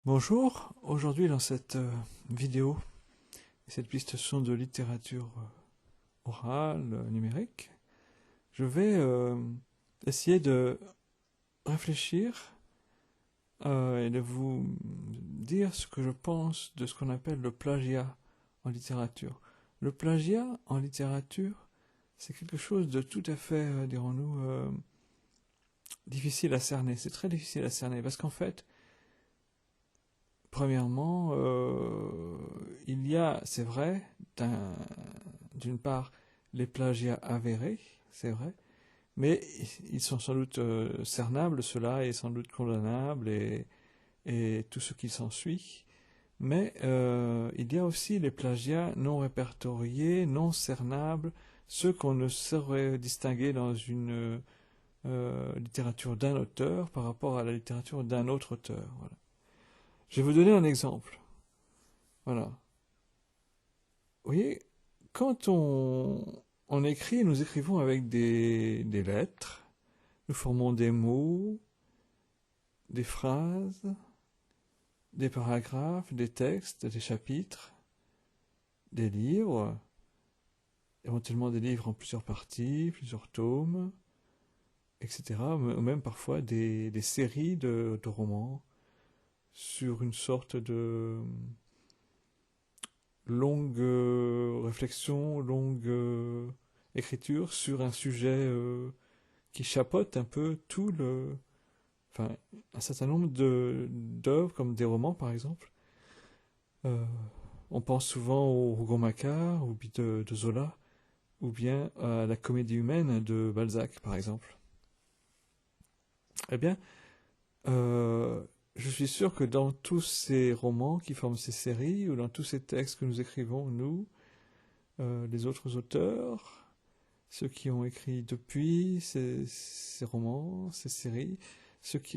Bonjour, aujourd'hui dans cette vidéo, cette piste son de littérature orale, numérique, je vais essayer de réfléchir et de vous dire ce que je pense de ce qu'on appelle le plagiat en littérature. Le plagiat en littérature, c'est quelque chose de tout à fait, dirons-nous, difficile à cerner. C'est très difficile à cerner parce qu'en fait, premièrement, il y a, c'est vrai, d'une part, les plagiats avérés, c'est vrai, mais ils sont sans doute cernables, cela est sans doute condamnable et tout ce qui s'ensuit. Mais il y a aussi les plagiats non répertoriés, non cernables, ceux qu'on ne saurait distinguer dans une littérature d'un auteur par rapport à la littérature d'un autre auteur. Voilà. Je vais vous donner un exemple. Voilà. Vous voyez, quand on écrit, nous écrivons avec des lettres, nous formons des mots, des phrases, des paragraphes, des textes, des chapitres, des livres, éventuellement des livres en plusieurs parties, plusieurs tomes, etc. Ou même parfois des séries de romans sur une sorte de longue réflexion, longue écriture sur un sujet qui chapeaute un peu enfin, un certain nombre d'œuvres, comme des romans par exemple. On pense souvent au Rougon-Macquart, ou de Zola, ou bien à la Comédie humaine de Balzac par exemple. Eh bien, je suis sûr que dans tous ces romans qui forment ces séries, ou dans tous ces textes que nous écrivons, nous, les autres auteurs, ceux qui ont écrit depuis ces romans, ces séries,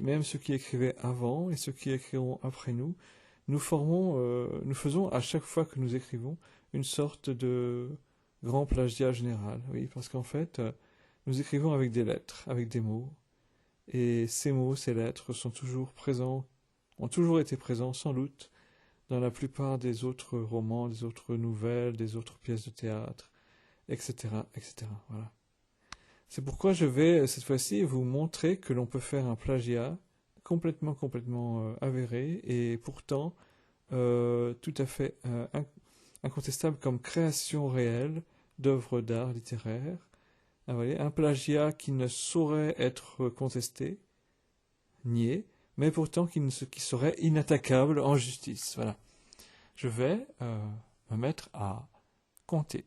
même ceux qui écrivaient avant et ceux qui écriront après nous, nous faisons à chaque fois que nous écrivons une sorte de grand plagiat général. Oui, parce qu'en fait, nous écrivons avec des lettres, avec des mots, et ces mots, ces lettres sont toujours présents, ont toujours été présents sans doute dans la plupart des autres romans, des autres nouvelles, des autres pièces de théâtre, etc., etc. Voilà. C'est pourquoi je vais cette fois-ci vous montrer que l'on peut faire un plagiat complètement avéré et pourtant tout à fait incontestable comme création réelle d'œuvres d'art littéraire. Vous voyez, un plagiat qui ne saurait être contesté, nié, mais pourtant qui serait inattaquable en justice. Voilà. Je vais me mettre à compter.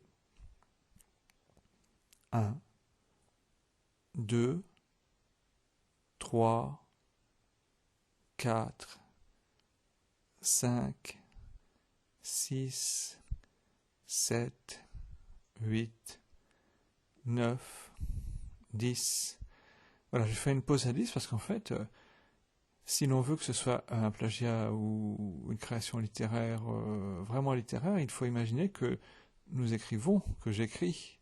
1, 2, 3, 4, 5, 6, 7, 8, 9, 10. Voilà, je fais une pause à 10 parce qu'en fait, si l'on veut que ce soit un plagiat ou une création littéraire, vraiment littéraire, il faut imaginer que nous écrivons, que j'écris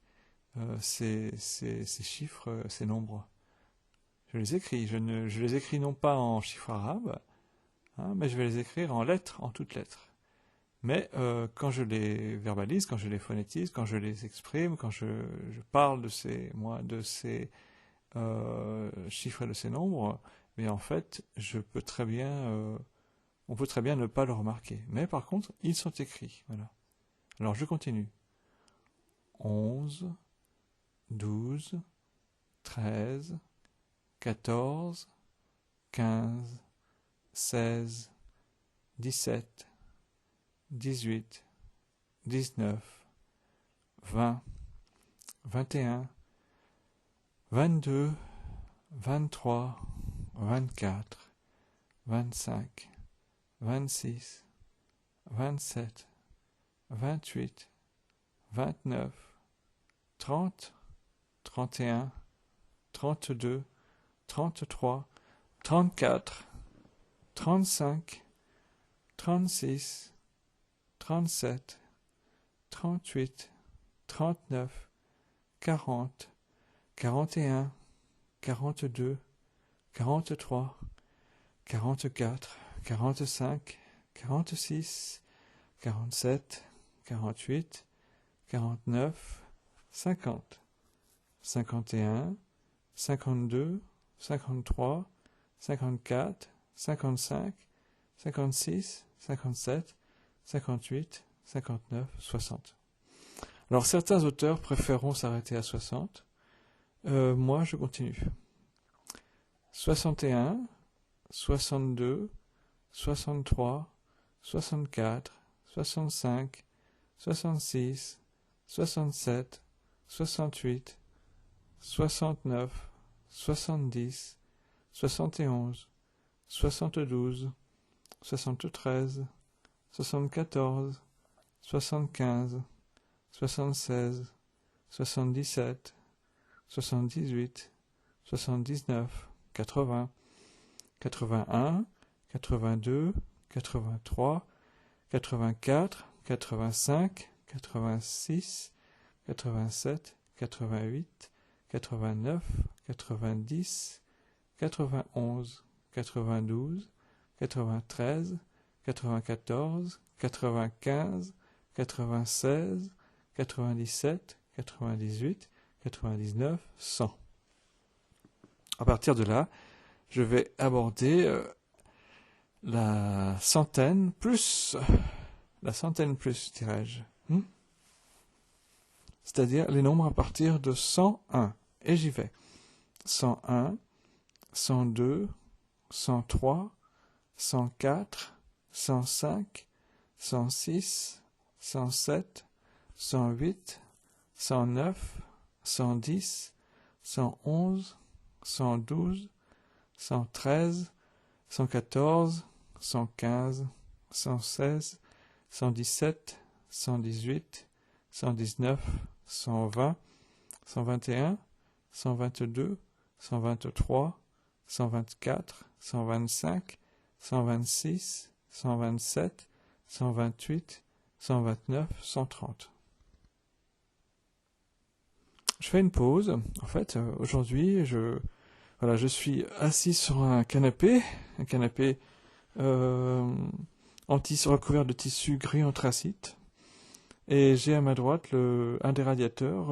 ces chiffres, ces nombres. Je les écris, je les écris non pas en chiffres arabes, hein, mais je vais les écrire en lettres, en toutes lettres. Mais quand je les verbalise, quand je les phonétise, quand je les exprime, quand je parle de ces chiffres et de ces nombres, mais en fait, on peut très bien ne pas le remarquer. Mais par contre, ils sont écrits. Voilà. Alors je continue. 11, 12, 13, 14, 15, 16, 17, 18, 19, 20, 21, 22, 23, 24, 25, 26, 27, 28, 29, 30, 31, 32, 33, 34, 35, 36, 37, 38, 39, 40, 41, 42, 43, 44, 45, 46, 47, 48, 49, 50, 51, 52, 53, 54, 55, 56, 57, 58, 59, 60. Alors certains auteurs préféreront s'arrêter à 60. Moi, je continue. 61, 62, 63, 64, 65, 66, 67, 68, 69, 70, 71, 72, 73, 74, 75, 76, 77, 78, 79, 80, 81, 82, 83, 84, 85, 86, 87, 88, 89, 90, 91, 92, 93, 94, 95, 96, 97, 98, 99, 100. À partir de là, je vais aborder la centaine plus, dirais-je. C'est-à-dire les nombres à partir de 101. Et j'y vais. 101, 102, 103, 104, 105, 106, 107, 108, 109, 110, 111, 112, 113, 114, 115, 116, 117, 118, 119, 120, 121, 122, 123, 124, 125, 126, 127, 128, 129, 130. Je fais une pause. En fait, aujourd'hui, je suis assis sur un canapé recouvert de tissu gris anthracite, et j'ai à ma droite un des radiateurs.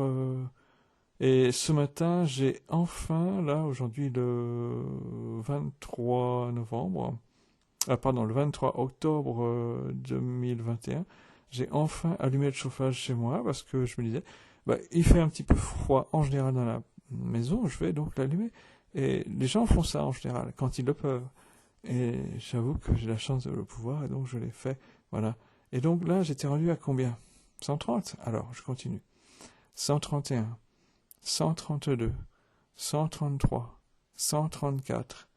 Et ce matin, j'ai enfin, là, aujourd'hui, le 23 octobre 2021, j'ai enfin allumé le chauffage chez moi parce que je me disais, il fait un petit peu froid en général dans la maison, je vais donc l'allumer. Et les gens font ça en général, quand ils le peuvent. Et j'avoue que j'ai la chance de le pouvoir, et donc je l'ai fait. Voilà. Et donc là, j'étais rendu à combien? 130? Alors, je continue. 131, 132, 133, 134,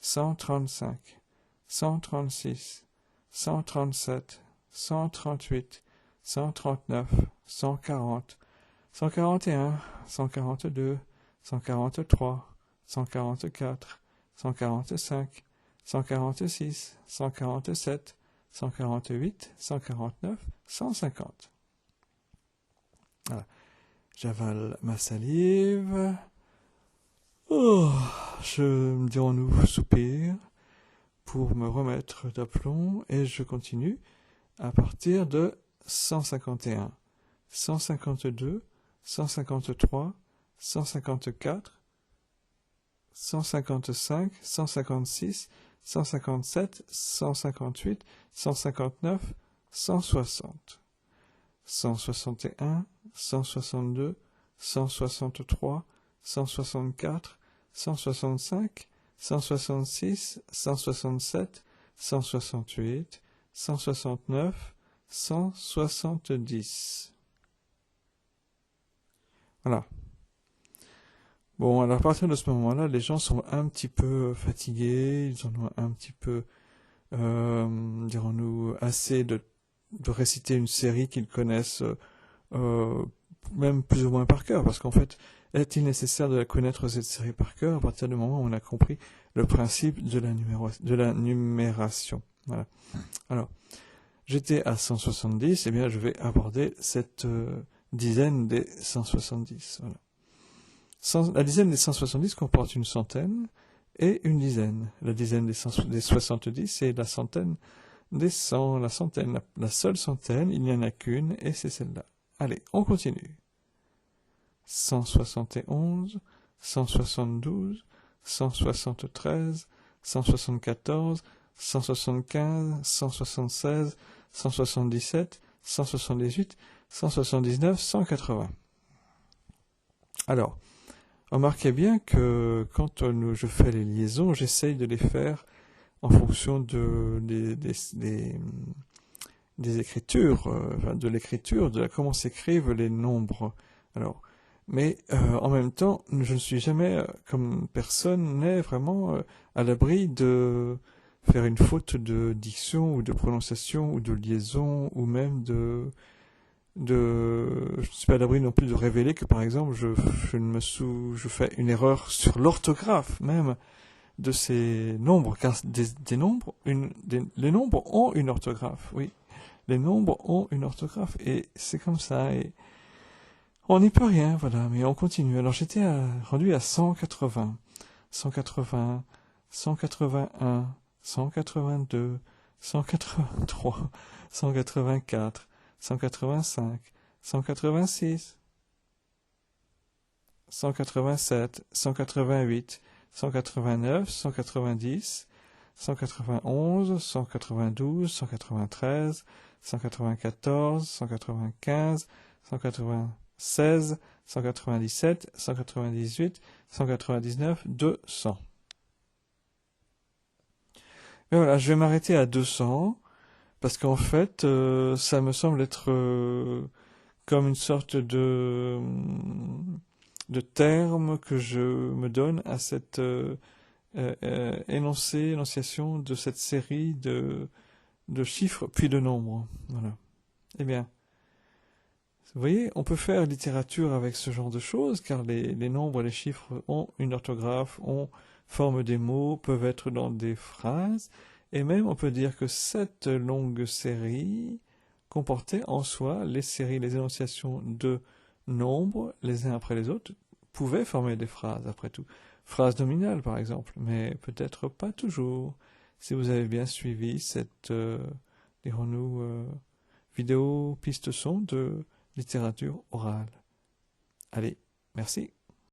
135, 136, 137, 138, 139, 140, 141, 142, 143, 144, 145, 146, 147, 148, 149, 150. Voilà. J'avale ma salive. Dirons-nous, soupir pour me remettre d'aplomb, et je continue à partir de 151, 152, 153, 154, 155, 156, 157, 158, 159, 160, 161, 162, 163, 164, 165, 166, 167, 168, 169, 170. Voilà. Bon, alors à partir de ce moment-là, les gens sont un petit peu fatigués, ils en ont un petit peu, dirons-nous, assez de réciter une série qu'ils connaissent même plus ou moins par cœur, parce qu'en fait, est-il nécessaire de connaître cette série par cœur à partir du moment où on a compris le principe de la numération. Voilà. Alors, j'étais à 170, et bien je vais aborder cette dizaine des 170. Voilà. La dizaine des 170 comporte une centaine, et une dizaine. La dizaine des 70 et la centaine des 100. La centaine, la seule centaine, il n'y en a qu'une et c'est celle-là. Allez, on continue. 171, 172, 173, 174, 175, 176, 177, 178, 179, 180. Alors, remarquez bien que quand je fais les liaisons, j'essaye de les faire en fonction des écritures, de l'écriture, de comment s'écrivent les nombres. Alors, mais en même temps, je ne suis jamais, comme personne, n'est vraiment à l'abri de faire une faute de diction ou de prononciation ou de liaison ou même je ne suis pas à l'abri non plus de révéler que par exemple je fais une erreur sur l'orthographe même de ces nombres, car des nombres, les nombres ont une orthographe, oui. Les nombres ont une orthographe et c'est comme ça et on n'y peut rien, voilà, mais on continue. Alors j'étais rendu à 180, 180, 181, 182, 183, 184, 185, 186, 187, 188, 189, 190, 191, 192, 193, 194, 195, 196, 197, 198, 199, 200. Et voilà, je vais m'arrêter à 200 parce qu'en fait, ça me semble être comme une sorte de terme que je me donne à cette énonciation de cette série de chiffres puis de nombres. Voilà. Eh bien, vous voyez, on peut faire littérature avec ce genre de choses, car les nombres et les chiffres ont une orthographe, forment des mots, peuvent être dans des phrases, et même on peut dire que cette longue série comportait en soi les énonciations de nombres, les uns après les autres, pouvaient former des phrases, après tout. Phrases nominales, par exemple, mais peut-être pas toujours. Si vous avez bien suivi cette, dirons-nous, vidéo piste son de littérature orale. Allez, merci.